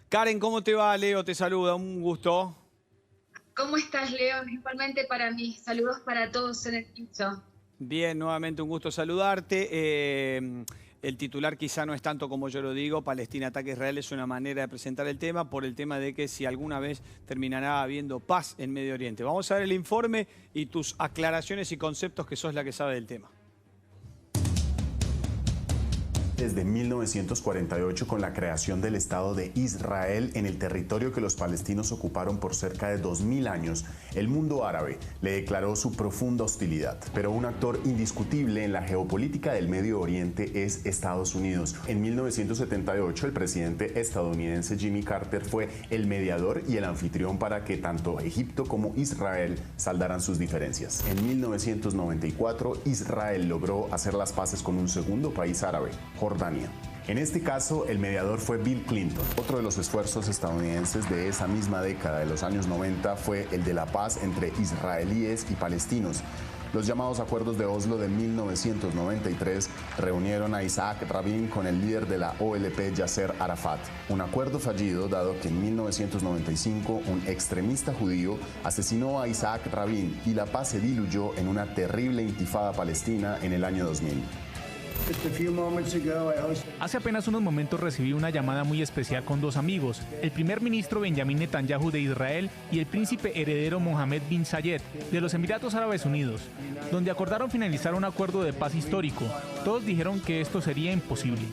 Karen, ¿cómo te va? Leo te saluda, un gusto. ¿Cómo estás, Leo? Igualmente para mí. Saludos para todos en el piso. Bien, nuevamente un gusto saludarte. El titular quizá no es tanto como yo lo digo, Palestina ataca a Israel es una manera de presentar el tema por el tema de que si alguna vez terminará habiendo paz en Medio Oriente. Vamos a ver el informe y tus aclaraciones y conceptos que sos la que sabe del tema. Desde 1948 con la creación del Estado de Israel en el territorio que los palestinos ocuparon por cerca de 2000 años, el mundo árabe le declaró su profunda hostilidad. Pero un actor indiscutible en la geopolítica del Medio Oriente es Estados Unidos. En 1978 el presidente estadounidense Jimmy Carter fue el mediador y el anfitrión para que tanto Egipto como Israel saldaran sus diferencias. En 1994 Israel logró hacer las paces con un segundo país árabe, Jordania. En este caso, el mediador fue Bill Clinton. Otro de los esfuerzos estadounidenses de esa misma década de los años 90 fue el de la paz entre israelíes y palestinos. Los llamados acuerdos de Oslo de 1993 reunieron a Isaac Rabin con el líder de la OLP, Yasser Arafat. Un acuerdo fallido dado que en 1995 un extremista judío asesinó a Isaac Rabin y la paz se diluyó en una terrible intifada palestina en el año 2000. Hace apenas unos momentos recibí una llamada muy especial con dos amigos, el primer ministro Benjamin Netanyahu de Israel y el príncipe heredero Mohammed bin Zayed de los Emiratos Árabes Unidos, donde acordaron finalizar un acuerdo de paz histórico. Todos dijeron que esto sería imposible.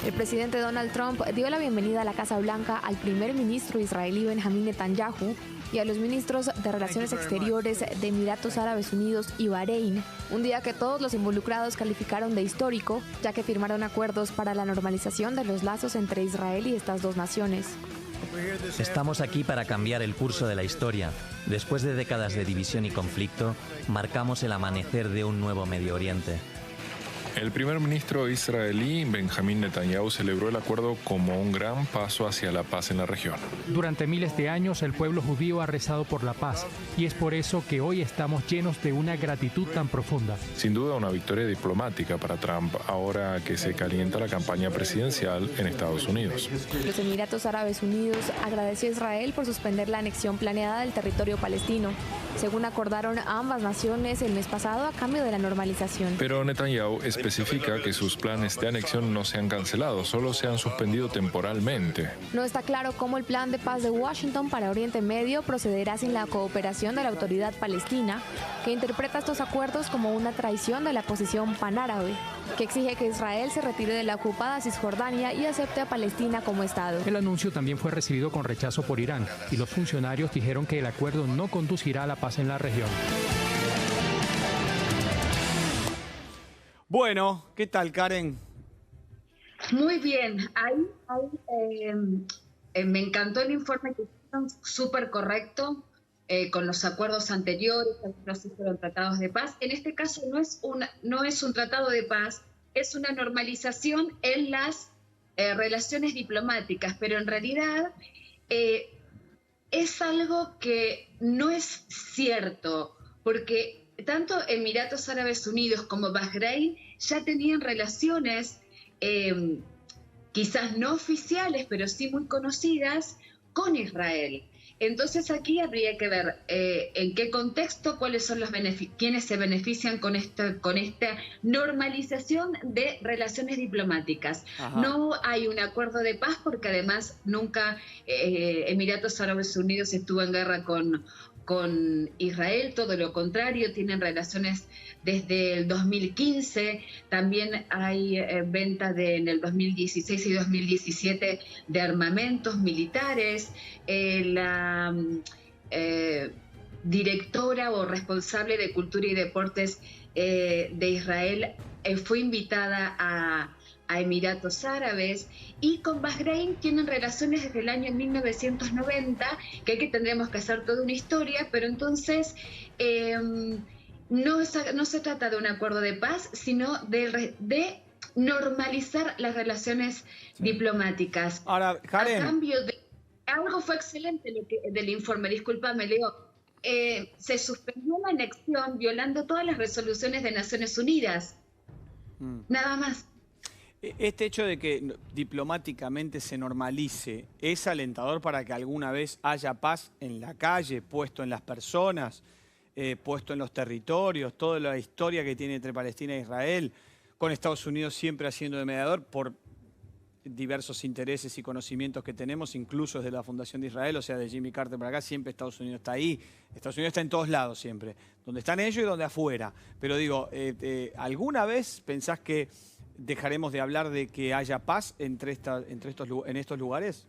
El presidente Donald Trump dio la bienvenida a la Casa Blanca al primer ministro israelí Benjamin Netanyahu y a los ministros de Relaciones Exteriores de Emiratos Árabes Unidos y Bahrein, un día que todos los involucrados calificaron de histórico, ya que firmaron acuerdos para la normalización de los lazos entre Israel y estas dos naciones. Estamos aquí para cambiar el curso de la historia. Después de décadas de división y conflicto, marcamos el amanecer de un nuevo Medio Oriente. El primer ministro israelí, Benjamin Netanyahu, celebró el acuerdo como un gran paso hacia la paz en la región. Durante miles de años el pueblo judío ha rezado por la paz y es por eso que hoy estamos llenos de una gratitud tan profunda. Sin duda una victoria diplomática para Trump ahora que se calienta la campaña presidencial en Estados Unidos. Los Emiratos Árabes Unidos agradeció a Israel por suspender la anexión planeada del territorio palestino, según acordaron ambas naciones el mes pasado a cambio de la normalización. Pero Netanyahu especifica que sus planes de anexión no se han cancelado, solo se han suspendido temporalmente. No está claro cómo el plan de paz de Washington para Oriente Medio procederá sin la cooperación de la autoridad palestina, que interpreta estos acuerdos como una traición de la posición panárabe, que exige que Israel se retire de la ocupada Cisjordania y acepte a Palestina como Estado. El anuncio también fue recibido con rechazo por Irán y los funcionarios dijeron que el acuerdo no conducirá a la paz en la región. Bueno, ¿qué tal, Karen? Muy bien. Me encantó el informe que hicieron, súper correcto, con los acuerdos anteriores, los fueron tratados de paz. En este caso no es un tratado de paz, es una normalización en las relaciones diplomáticas, pero en realidad es algo que no es cierto, porque tanto Emiratos Árabes Unidos como Bahrein ya tenían relaciones, quizás no oficiales, pero sí muy conocidas, con Israel. Entonces aquí habría que ver en qué contexto, cuáles son quienes se benefician con esta normalización de relaciones diplomáticas. Ajá. No hay un acuerdo de paz porque además nunca Emiratos Árabes Unidos estuvo en guerra con Israel, todo lo contrario, tienen relaciones desde el 2015, también hay venta en el 2016 y 2017 de armamentos militares. La directora o responsable de Cultura y Deportes de Israel fue invitada a Emiratos Árabes, y con Bahrein tienen relaciones desde el año 1990, que aquí tendremos que hacer toda una historia, pero entonces no se trata de un acuerdo de paz, sino de normalizar las relaciones diplomáticas. Ahora, Karen, a cambio algo fue excelente del informe, discúlpame, Leo. Se suspendió la anexión violando todas las resoluciones de Naciones Unidas. Nada más. Este hecho de que diplomáticamente se normalice, ¿es alentador para que alguna vez haya paz en la calle, puesto en las personas, puesto en los territorios, toda la historia que tiene entre Palestina e Israel, con Estados Unidos siempre haciendo de mediador por diversos intereses y conocimientos que tenemos, incluso desde la Fundación de Israel, o sea, de Jimmy Carter para acá, siempre Estados Unidos está ahí. Estados Unidos está en todos lados siempre, donde están ellos y donde afuera. Pero digo, ¿alguna vez pensás que dejaremos de hablar de que haya paz en estos lugares?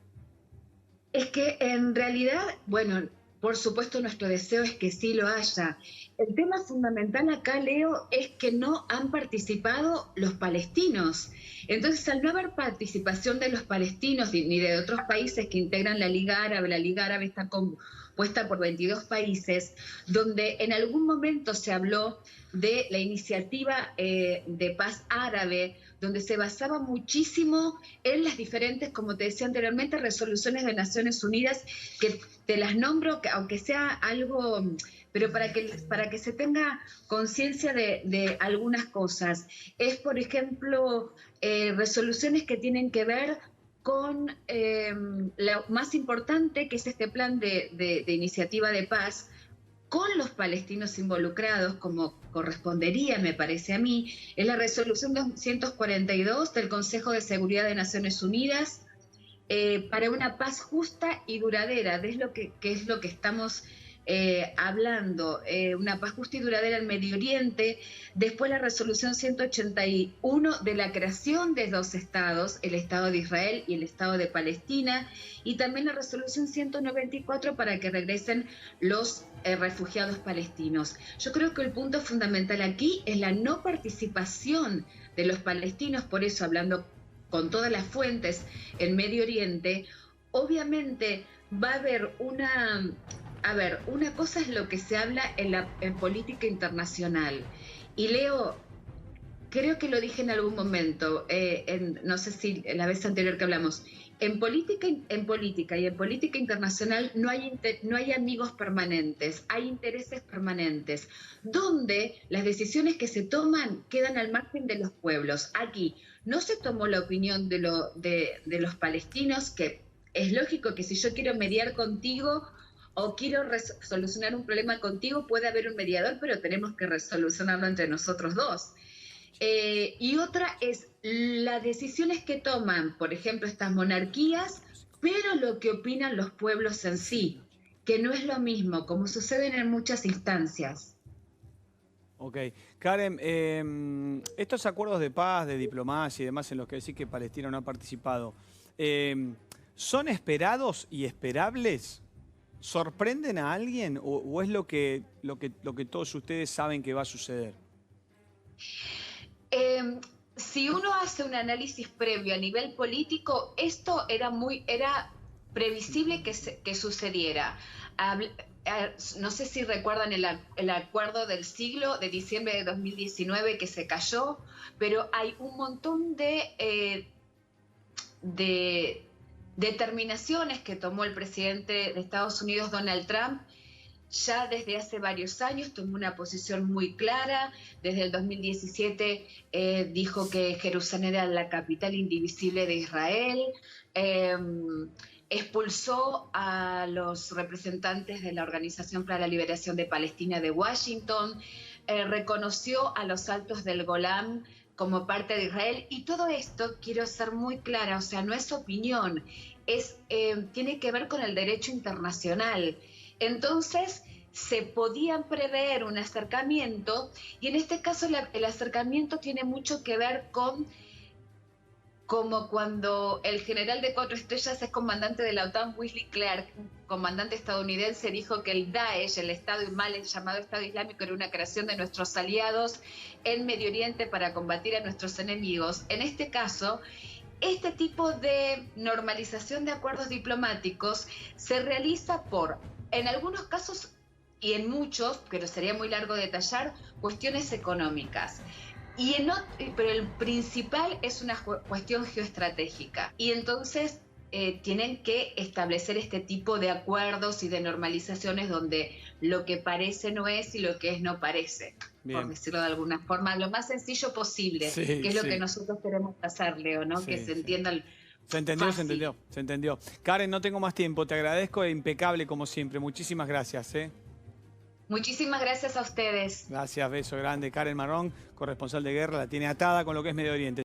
Es que en realidad, bueno, por supuesto nuestro deseo es que sí lo haya. El tema fundamental acá, Leo, es que no han participado los palestinos. Entonces, al no haber participación de los palestinos ni de otros países que integran la Liga Árabe está compuesta por 22 países, donde en algún momento se habló de la iniciativa de paz árabe, donde se basaba muchísimo en las diferentes, como te decía anteriormente, resoluciones de Naciones Unidas, que te las nombro, aunque sea algo, pero para que se tenga conciencia de algunas cosas. Es, por ejemplo, resoluciones que tienen que ver con lo más importante, que es este plan de iniciativa de paz, con los palestinos involucrados, como correspondería, me parece a mí, es la resolución 242 del Consejo de Seguridad de Naciones Unidas para una paz justa y duradera, que es lo que estamos hablando, una paz justa y duradera en Medio Oriente. Después la resolución 181 de la creación de dos estados, el Estado de Israel y el Estado de Palestina, y también la resolución 194 para que regresen los refugiados palestinos. Yo creo que el punto fundamental aquí es la no participación de los palestinos, por eso, hablando con todas las fuentes en Medio Oriente, obviamente va a haber una cosa es lo que se habla en política internacional. Y Leo, creo que lo dije en algún momento, no sé si la vez anterior que hablamos, en política y en política internacional no hay amigos permanentes, hay intereses permanentes, donde las decisiones que se toman quedan al margen de los pueblos. Aquí no se tomó la opinión de los palestinos, que es lógico que si yo quiero mediar contigo o quiero solucionar un problema contigo, puede haber un mediador, pero tenemos que resolucionarlo entre nosotros dos. Y otra es las decisiones que toman, por ejemplo, estas monarquías, pero lo que opinan los pueblos en sí, que no es lo mismo, como suceden en muchas instancias. Ok. Karen, estos acuerdos de paz, de diplomacia y demás en los que decís que Palestina no ha participado, ¿son esperados y esperables? ¿Sorprenden a alguien o es lo que todos ustedes saben que va a suceder? Si uno hace un análisis previo a nivel político, esto era previsible que sucediera. No sé si recuerdan el acuerdo del siglo de diciembre de 2019 que se cayó, pero hay un montón de determinaciones que tomó el presidente de Estados Unidos, Donald Trump. Ya desde hace varios años tomó una posición muy clara. Desde el 2017 dijo que Jerusalén era la capital indivisible de Israel. Expulsó a los representantes de la Organización para la Liberación de Palestina de Washington. Reconoció a los Altos del Golán como parte de Israel. Y todo esto, quiero ser muy clara, o sea, no es opinión, tiene que ver con el derecho internacional. Entonces, se podía prever un acercamiento, y en este caso el acercamiento tiene mucho que ver con como cuando el general de 4 estrellas es comandante de la OTAN, Wesley Clark, comandante estadounidense, dijo que el Daesh, el llamado Estado Islámico, era una creación de nuestros aliados en Medio Oriente para combatir a nuestros enemigos. En este caso, este tipo de normalización de acuerdos diplomáticos se realiza en algunos casos y en muchos, pero sería muy largo detallar, cuestiones económicas. Pero el principal es una cuestión geoestratégica. Y entonces tienen que establecer este tipo de acuerdos y de normalizaciones donde lo que parece no es y lo que es no parece, por decirlo de alguna forma, lo más sencillo posible, que es lo que nosotros queremos hacer, Leo, ¿no? Que se entienda. Se entendió, se entendió. Karen, no tengo más tiempo, te agradezco, impecable como siempre. Muchísimas gracias. Muchísimas gracias a ustedes. Gracias, beso grande. Karen Marrón, corresponsal de guerra, la tiene atada con lo que es Medio Oriente.